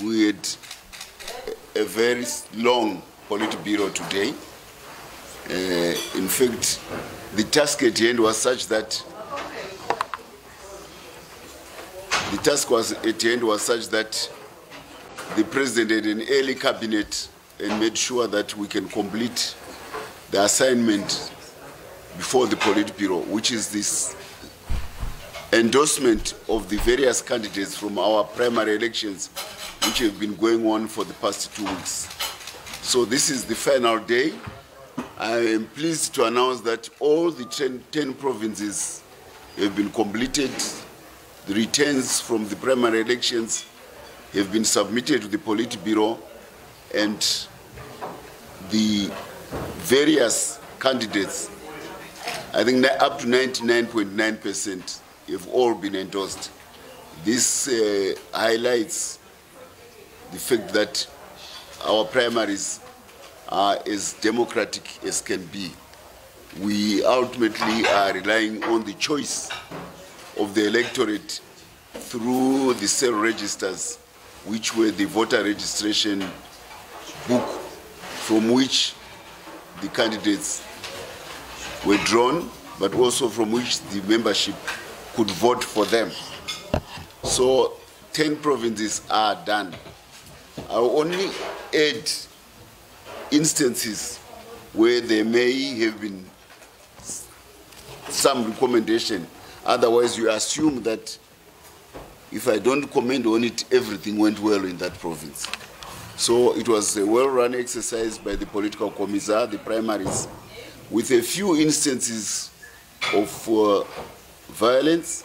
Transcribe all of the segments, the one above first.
we had a very long politburo today. In fact, the task at hand was such that the president had an early cabinet and made sure that we can complete the assignment before the politburo, which is this endorsement of the various candidates from our primary elections, which have been going on for the past 2 weeks. So this is the final day. I am pleased to announce that all the 10 provinces have been completed. The returns from the primary elections have been submitted to the politburo, and the various candidates, I think up to 99.9%, have all been endorsed. This highlights the fact that our primaries are as democratic as can be. We ultimately are relying on the choice of the electorate through the cell registers, which were the voter registration book from which the candidates were drawn, but also from which the membership could vote for them. So 10 provinces are done. I'll only add instances where there may have been some recommendation. Otherwise, you assume that if I don't comment on it, everything went well in that province. So it was a well-run exercise by the political commissar, the primaries, with a few instances of violence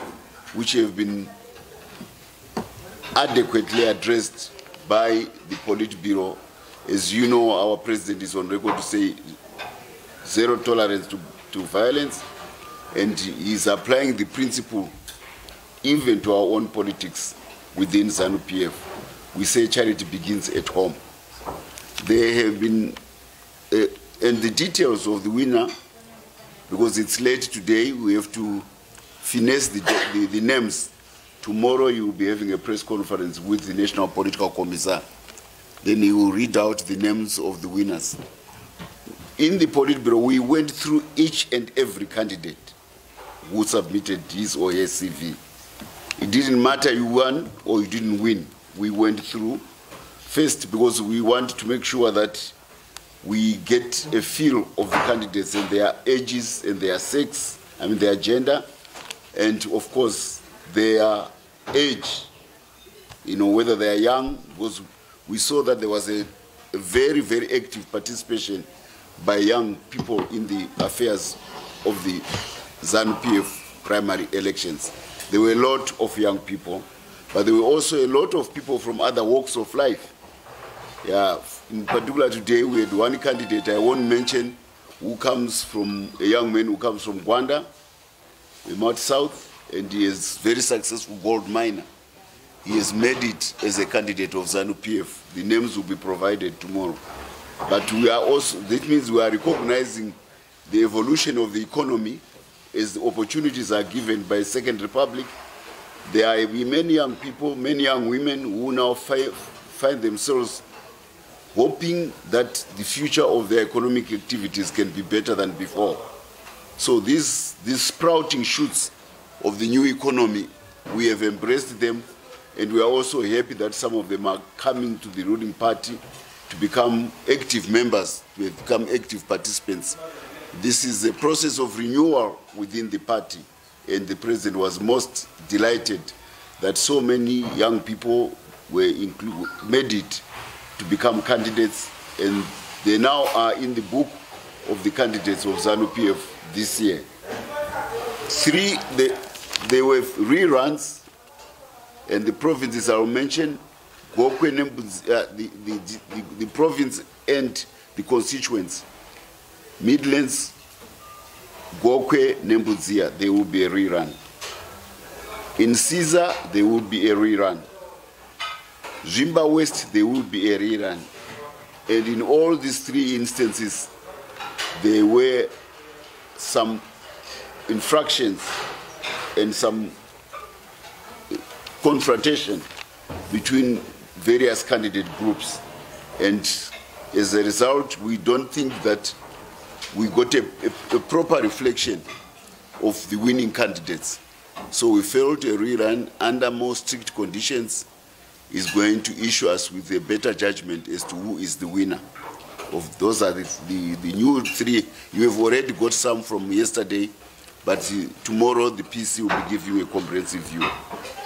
which have been adequately addressed by the politburo. As you know, our president is on record to say zero tolerance to violence, and he is applying the principle even to our own politics within ZANU PF. We say charity begins at home. There have been, and the details of the winner, because it's late today, we have to finesse the names. Tomorrow you will be having a press conference with the National Political Commissar. Then he will read out the names of the winners. In the politburo, we went through each and every candidate who submitted his or her CV. It didn't matter you won or you didn't win. We went through first because we want to make sure that we get a feel of the candidates and their ages and their sex, their gender, and of course their age, whether they are young, because we saw that there was a very, very active participation by young people in the affairs of the ZANU PF primary elections. There were a lot of young people, but there were also a lot of people from other walks of life. Yeah, in particular today we had one candidate I won't mention, who comes from, a young man who comes from Gwanda, Remote South, and he is very successful gold miner. He has made it as a candidate of ZANU PF. The names will be provided tomorrow. But we are also, that means we are recognizing the evolution of the economy as the opportunities are given by Second Republic. There are many young people, many young women who now find themselves hoping that the future of their economic activities can be better than before. So these sprouting shoots of the new economy, we have embraced them, and we are also happy that some of them are coming to the ruling party to become active members, to become active participants. This is a process of renewal within the party, and the president was most delighted that so many young people were made it to become candidates, and they now are in the book of the candidates of ZANU PF this year. There were reruns, and the provinces I will mention, the province and the constituents, Midlands, Gokwe, Nembuzia, there will be a rerun. In Caesar, there will be a rerun. Zimba West, there will be a rerun. And in all these three instances, there were some infractions and some confrontation between various candidate groups. And as a result, we don't think that we got a proper reflection of the winning candidates. So we felt a rerun under more strict conditions is going to issue us with a better judgment as to who is the winner. Those are the new three. You have already got some from yesterday, but tomorrow the PC will be giving you a comprehensive view.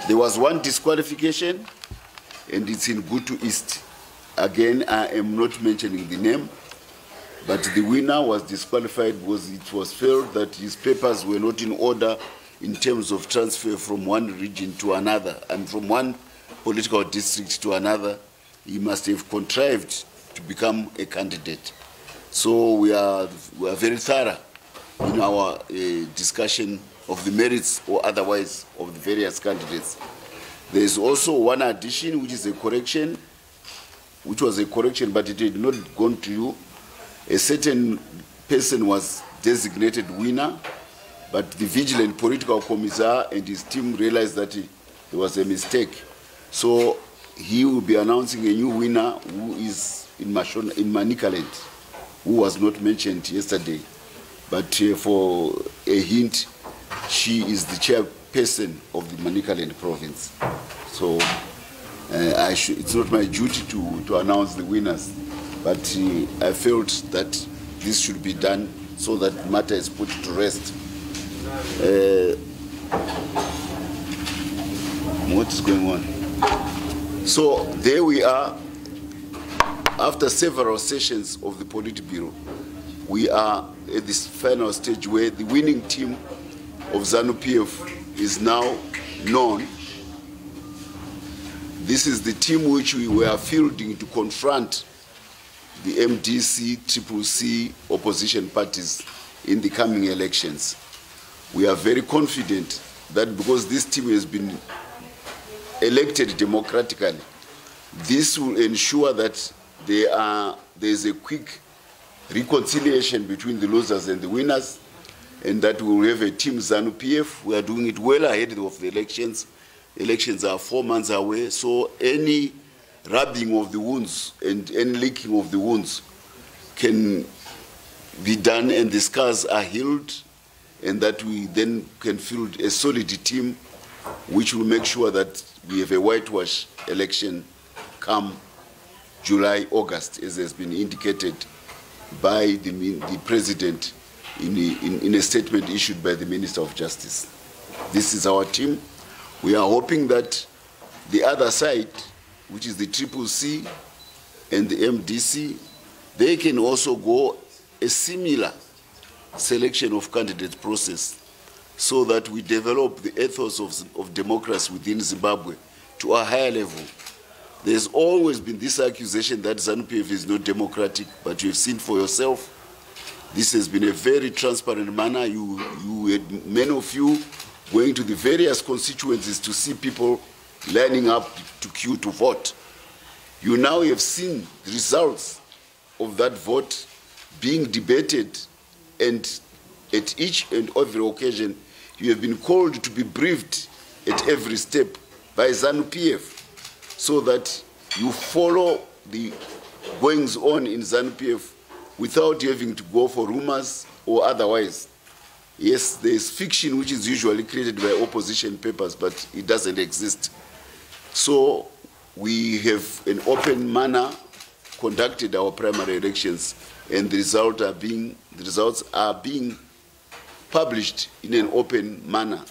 There was one disqualification, and it's in Gutu East. Again, I am not mentioning the name, but the winner was disqualified because it was felt that his papers were not in order in terms of transfer from one region to another and from one political district to another. He must have contrived to become a candidate. So we are very thorough in our discussion of the merits or otherwise of the various candidates. There is also one addition, which is a correction, which was a correction, but it had not gone to you. A certain person was designated winner, but the vigilant political commissar and his team realized that there was a mistake. So he will be announcing a new winner who is in Manicaland, who was not mentioned yesterday. But for a hint, she is the chairperson of the Manicaland province. So it's not my duty to announce the winners, but I felt that this should be done so that the matter is put to rest. What is going on? So there we are. After several sessions of the politburo, we are at this final stage where the winning team of ZANU PF is now known. This is the team which we were fielding to confront the MDC, CCC opposition parties in the coming elections. We are very confident that because this team has been elected democratically, this will ensure that there is a quick reconciliation between the losers and the winners, and that we will have a team ZANU PF. We are doing it well ahead of the elections. Elections are 4 months away, so any rubbing of the wounds and any licking of the wounds can be done, and the scars are healed, and that we then can field a solid team which will make sure that we have a whitewash election come July, August, as has been indicated by the President in a statement issued by the Minister of Justice. This is our team. We are hoping that the other side, which is the CCC and the MDC, they can also go a similar selection of candidate process so that we develop the ethos of democracy within Zimbabwe to a higher level. There's always been this accusation that ZANU PF is not democratic, but you've seen for yourself. This has been a very transparent manner. You had many of you going to the various constituencies to see people lining up to queue to vote. You now have seen the results of that vote being debated, and at each and every occasion, you have been called to be briefed at every step by ZANU PF, so that you follow the goings on in ZANU PF without having to go for rumors or otherwise. Yes, there is fiction which is usually created by opposition papers, but it doesn't exist. So we have an open manner conducted our primary elections, and the results are being published in an open manner,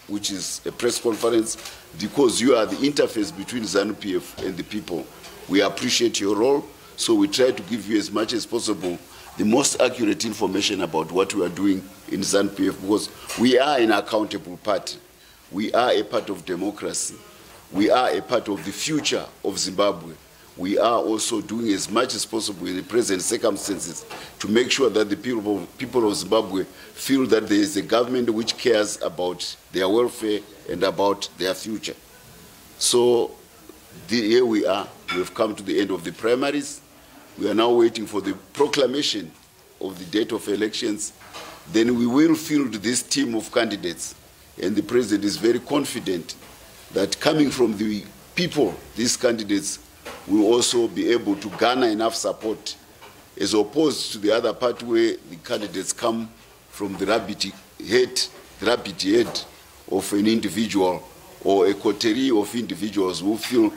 which is a press conference, because you are the interface between ZANU PF and the people. We appreciate your role, so we try to give you as much as possible the most accurate information about what we are doing in ZANU PF, because we are an accountable party. We are a part of democracy. We are a part of the future of Zimbabwe. We are also doing as much as possible in the present circumstances to make sure that the people of Zimbabwe feel that there is a government which cares about their welfare and about their future. So here we are. We have come to the end of the primaries. We are now waiting for the proclamation of the date of elections. Then we will field this team of candidates. And the President is very confident that coming from the people, these candidates, will also be able to garner enough support, as opposed to the other part where the candidates come from the rabbit head of an individual or a coterie of individuals who feel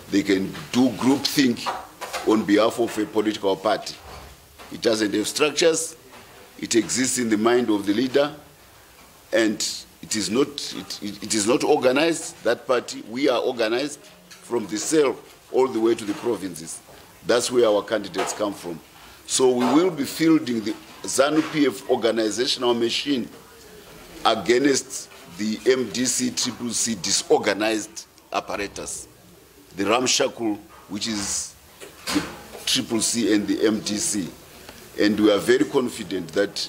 they can do groupthink on behalf of a political party. It doesn't have structures. It exists in the mind of the leader, and it is not organized. That party, we are organized from the cell all the way to the provinces. That's where our candidates come from. So we will be fielding the ZANU PF organizational machine against the MDC CCC disorganized apparatus, the ramshackle, which is the CCC and the MDC. And we are very confident that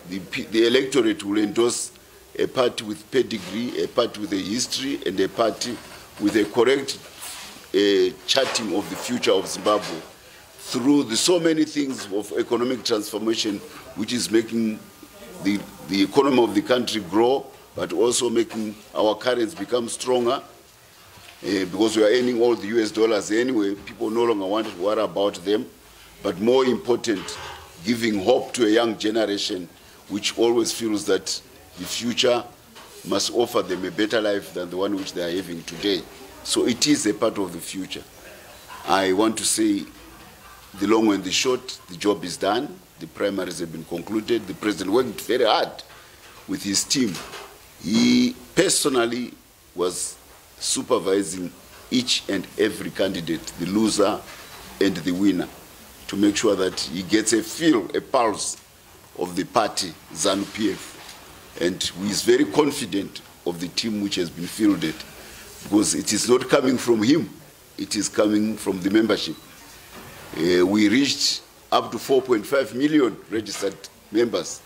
the electorate will endorse a party with pedigree, a party with a history, and a party with a correct charting of the future of Zimbabwe through the so many things of economic transformation, which is making the economy of the country grow, but also making our currency become stronger, because we are earning all the US dollars anyway. People no longer want to worry about them, but more important, giving hope to a young generation which always feels that the future must offer them a better life than the one which they are having today. So it is a part of the future. I want to say the long and the short, the job is done. The primaries have been concluded. The president worked very hard with his team. He personally was supervising each and every candidate, the loser and the winner, to make sure that he gets a feel, a pulse of the party, ZANU PF. And he is very confident of the team which has been fielded, because it is not coming from him, it is coming from the membership. We reached up to 4.5 million registered members.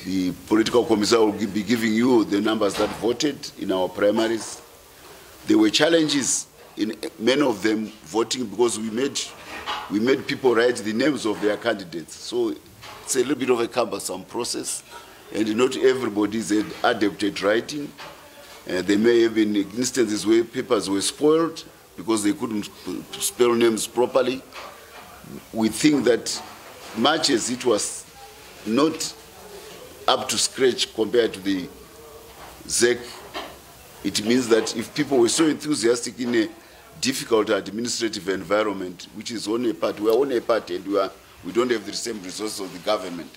The political commissar will be giving you the numbers that voted in our primaries. There were challenges in many of them voting because we made people write the names of their candidates. So it's a little bit of a cumbersome process, and not everybody is adept at writing. There may have been instances where papers were spoiled because they couldn't spell names properly. We think that much as it was not up to scratch compared to the ZEC, it means that if people were so enthusiastic in a difficult administrative environment, which is only a part, we are only a part, and we don't have the same resources of the government,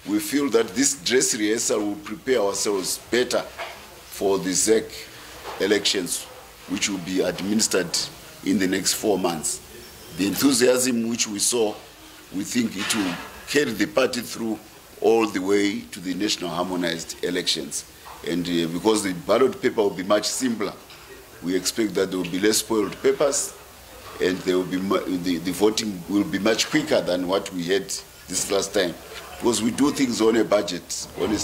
we feel that this dress rehearsal will prepare ourselves better for the ZEC elections, which will be administered in the next 4 months. The enthusiasm which we saw, we think it will carry the party through all the way to the national harmonized elections. And because the ballot paper will be much simpler, we expect that there will be less spoiled papers, and there will be the voting will be much quicker than what we had this last time. Because we do things on a budget, on a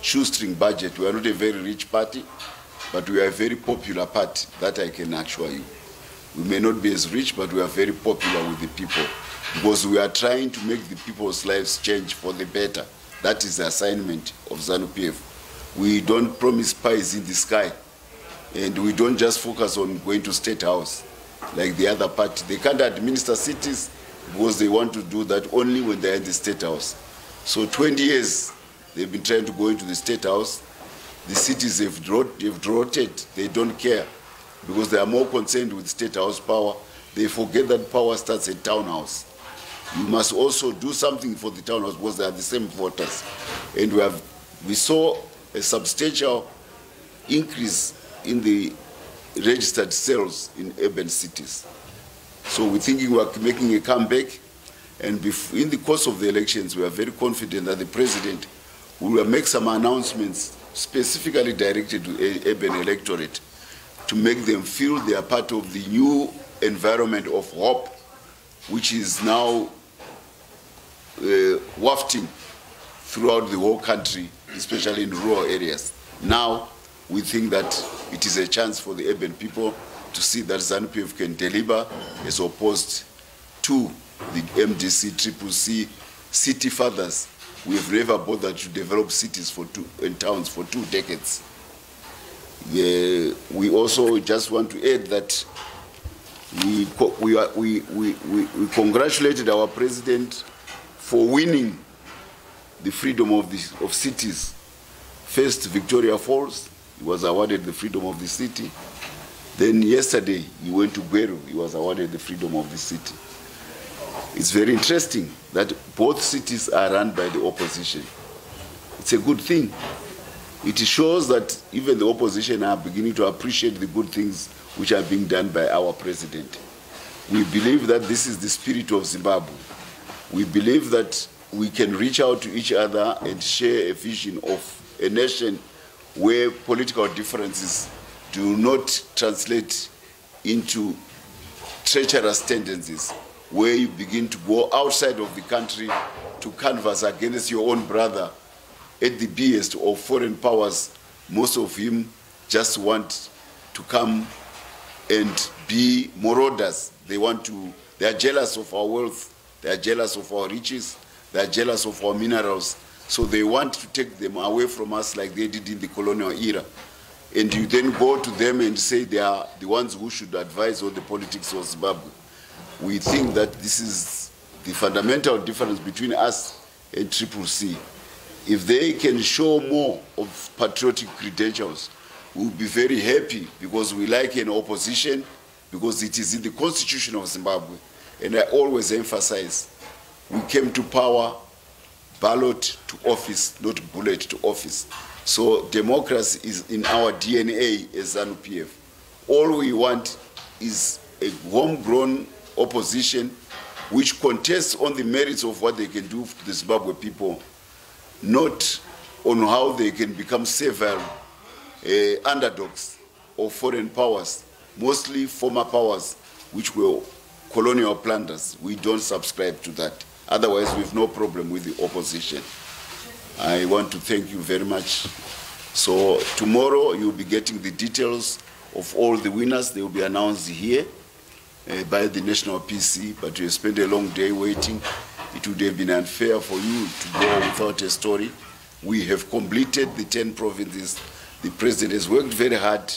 shoestring budget. We are not a very rich party, but we are a very popular party, that I can assure you. We may not be as rich, but we are very popular with the people, because we are trying to make the people's lives change for the better. That is the assignment of ZANU PF. We don't promise pies in the sky, and we don't just focus on going to State House like the other party. They can't administer cities because they want to do that only when they're in the State House. So 20 years they've been trying to go into the State House. The cities have rotated, they don't care, because they are more concerned with State House power. They forget that power starts at Town House. You must also do something for the Town House, because they are the same voters. And we saw a substantial increase in the registered cells in urban cities. So we're thinking we are making a comeback, and in the course of the elections, we are very confident that the president will make some announcements specifically directed to the urban electorate to make them feel they are part of the new environment of hope, which is now wafting throughout the whole country, especially in rural areas. Now, we think that it is a chance for the urban people to see that ZANU PF can deliver, as opposed to the MDC, CCC, city fathers. We have never bothered to develop cities and towns for 2 decades. We also just want to add that we congratulated our president for winning the freedom of cities. First, Victoria Falls, he was awarded the freedom of the city. Then yesterday, he went to Gweru, he was awarded the freedom of the city. It's very interesting that both cities are run by the opposition. It's a good thing. It shows that even the opposition are beginning to appreciate the good things which are being done by our president. We believe that this is the spirit of Zimbabwe. We believe that we can reach out to each other and share a vision of a nation where political differences do not translate into treacherous tendencies, where you begin to go outside of the country to canvass against your own brother at the behest of foreign powers. Most of them just want to come and be marauders. They are jealous of our wealth, they are jealous of our riches, they are jealous of our minerals. So they want to take them away from us like they did in the colonial era. And you then go to them and say they are the ones who should advise on the politics of Zimbabwe. We think that this is the fundamental difference between us and CCC. If they can show more of patriotic credentials, we'll be very happy, because we like an opposition, because it is in the constitution of Zimbabwe. And I always emphasize, we came to power, ballot to office, not bullet to office. So democracy is in our DNA as ZANU PF. All we want is a homegrown opposition which contests on the merits of what they can do to the Zimbabwe people, not on how they can become servile underdogs of foreign powers, mostly former powers which were colonial planters. We don't subscribe to that. Otherwise, we have no problem with the opposition. I want to thank you very much. So tomorrow you'll be getting the details of all the winners. They will be announced here by the National PC, but you spent a long day waiting. It would have been unfair for you to go without a story. We have completed the 10 provinces. The president has worked very hard.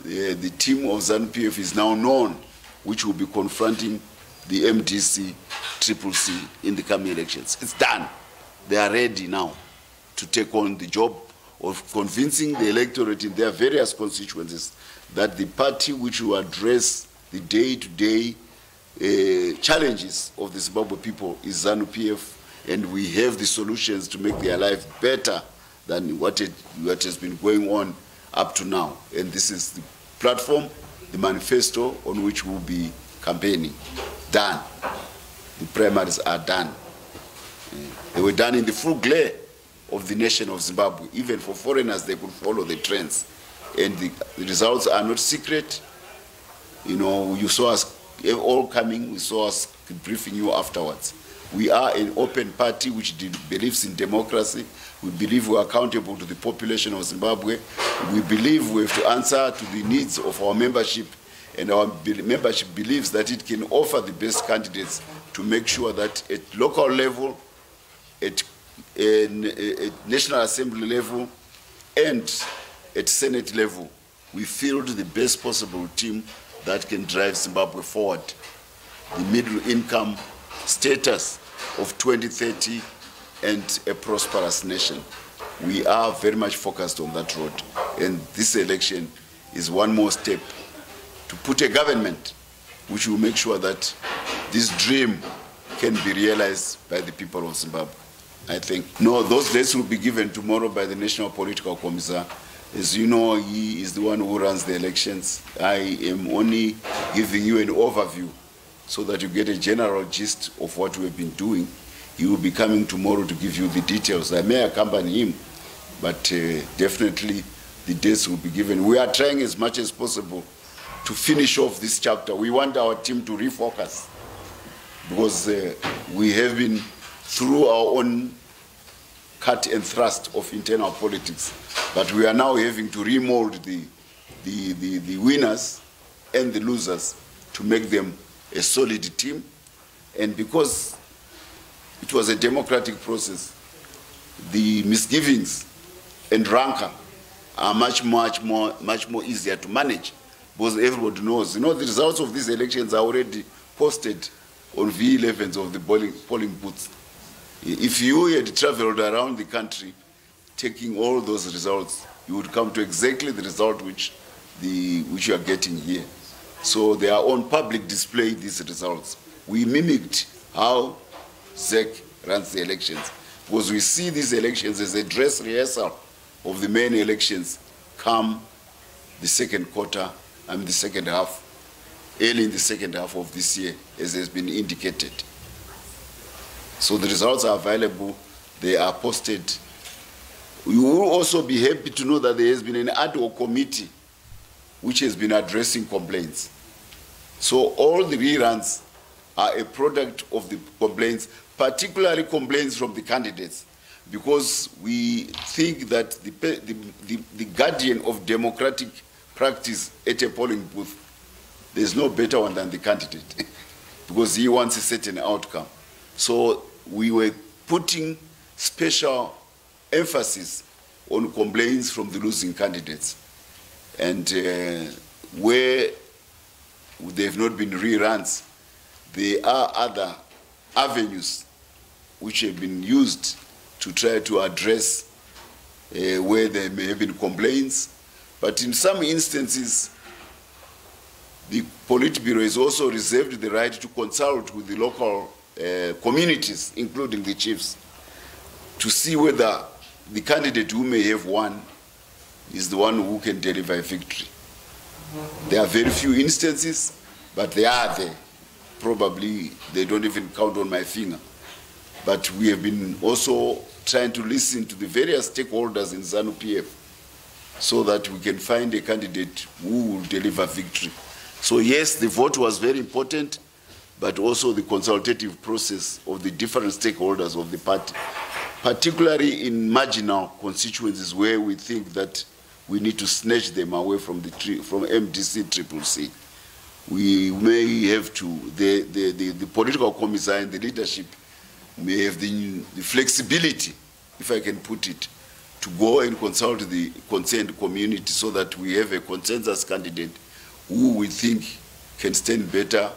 The team of ZANU PF is now known, which will be confronting the MDC, CCC in the coming elections. It's done. They are ready now to take on the job of convincing the electorate in their various constituencies that the party which will address the day-to-day challenges of the Zimbabwe people is ZANU PF, and we have the solutions to make their life better than what has been going on up to now. And this is the platform, the manifesto on which we'll be campaigning. Done. The primaries are done. They were done in the full glare of the nation of Zimbabwe. Even for foreigners, they could follow the trends. And the results are not secret. You know, you saw us all coming, we saw us briefing you afterwards. We are an open party which believes in democracy. We believe we are accountable to the population of Zimbabwe. We believe we have to answer to the needs of our membership, and our membership believes that it can offer the best candidates to make sure that at local level, at National Assembly level, and at Senate level, we field the best possible team that can drive Zimbabwe forward. The middle income status of 2030 and a prosperous nation. We are very much focused on that road. And this election is one more step to put a government which will make sure that this dream can be realized by the people of Zimbabwe. I think. No, those dates will be given tomorrow by the National Political Commissar. As you know, he is the one who runs the elections. I am only giving you an overview so that you get a general gist of what we have been doing. He will be coming tomorrow to give you the details. I may accompany him, but definitely the dates will be given. We are trying as much as possible to finish off this chapter. We want our team to refocus, because we have been through our own cut and thrust of internal politics, but we are now having to remold the winners and the losers to make them a solid team. And because it was a democratic process, the misgivings and rancor are much more easier to manage, because everybody knows. You know, the results of these elections are already posted on V11s of the polling booths. If you had traveled around the country taking all those results, you would come to exactly the result which you are getting here. So they are on public display, these results. We mimicked how ZEC runs the elections, because we see these elections as a dress rehearsal of the main elections come the second quarter and the second half, early in the second half of this year, as has been indicated. So the results are available, they are posted. You will also be happy to know that there has been an ad hoc committee which has been addressing complaints. So all the reruns are a product of the complaints, particularly complaints from the candidates, because we think that the guardian of democratic practice at a polling booth, there's no better one than the candidate, because he wants a certain outcome. So we were putting special emphasis on complaints from the losing candidates. And where there have not been reruns, there are other avenues which have been used to try to address where there may have been complaints. But in some instances, the politburo has also reserved the right to consult with the local communities, including the chiefs, to see whether the candidate who may have won is the one who can deliver a victory. There are very few instances, but they are there. Probably they don't even count on my finger. But we have been also trying to listen to the various stakeholders in ZANU PF so that we can find a candidate who will deliver victory. So yes, the vote was very important, but also the consultative process of the different stakeholders of the party, particularly in marginal constituencies where we think that we need to snatch them away from MDC CCC. We may have to, the political commissar and the leadership may have the flexibility, if I can put it, to go and consult the concerned community so that we have a consensus candidate who we think can stand better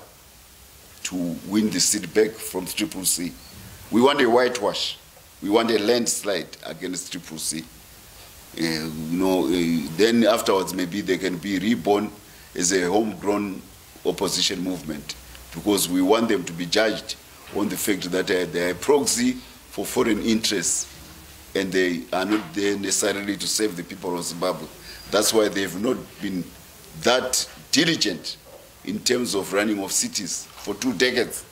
to win the seat back from CCC. We want a whitewash. We want a landslide against CCC. Then afterwards maybe they can be reborn as a homegrown opposition movement, because we want them to be judged on the fact that they are a proxy for foreign interests and they are not there necessarily to save the people of Zimbabwe. That's why they have not been that diligent in terms of running of cities for 2 decades,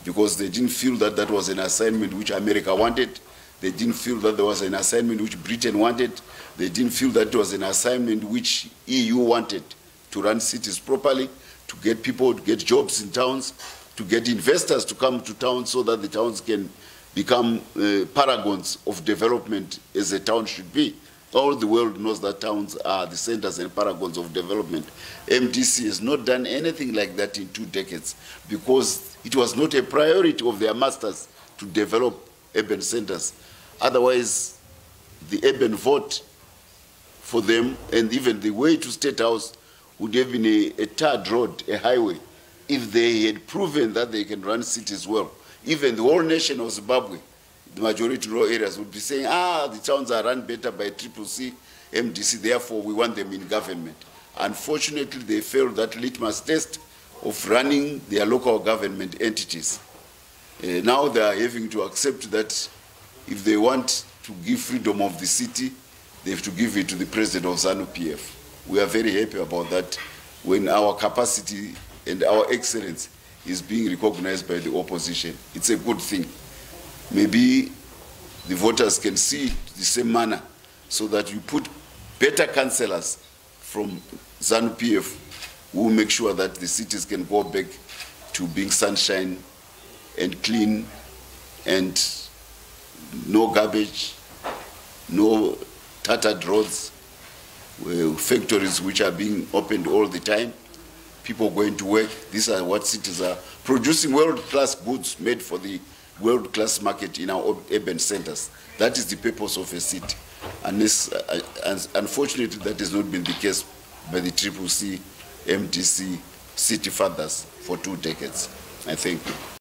because they didn't feel that that was an assignment which America wanted. They didn't feel that there was an assignment which Britain wanted. They didn't feel that it was an assignment which EU wanted, to run cities properly, to get people to get jobs in towns, to get investors to come to towns so that the towns can become paragons of development as a town should be. All the world knows that towns are the centers and paragons of development. MDC has not done anything like that in 2 decades because it was not a priority of their masters to develop urban centers. Otherwise, the urban vote for them and even the way to State House would have been a tarred road, a highway, if they had proven that they can run cities well. Even the whole nation of Zimbabwe, the majority rural areas would be saying, the towns are run better by CCC, MDC, therefore we want them in government. Unfortunately, they failed that litmus test of running their local government entities. Now they are having to accept that if they want to give freedom of the city, they have to give it to the president of ZANU PF. We are very happy about that when our capacity and our excellence is being recognized by the opposition. It's a good thing. Maybe the voters can see it the same manner so that you put better councillors from ZANU PF who will make sure that the cities can go back to being sunshine and clean and no garbage, no tattered roads, factories which are being opened all the time, people going to work. These are what cities are producing, world-class goods made for the world-class market in our urban centers. That is the purpose of a city. Unfortunately, that has not been the case by the CCC, MDC, city fathers for 2 decades. I thank you.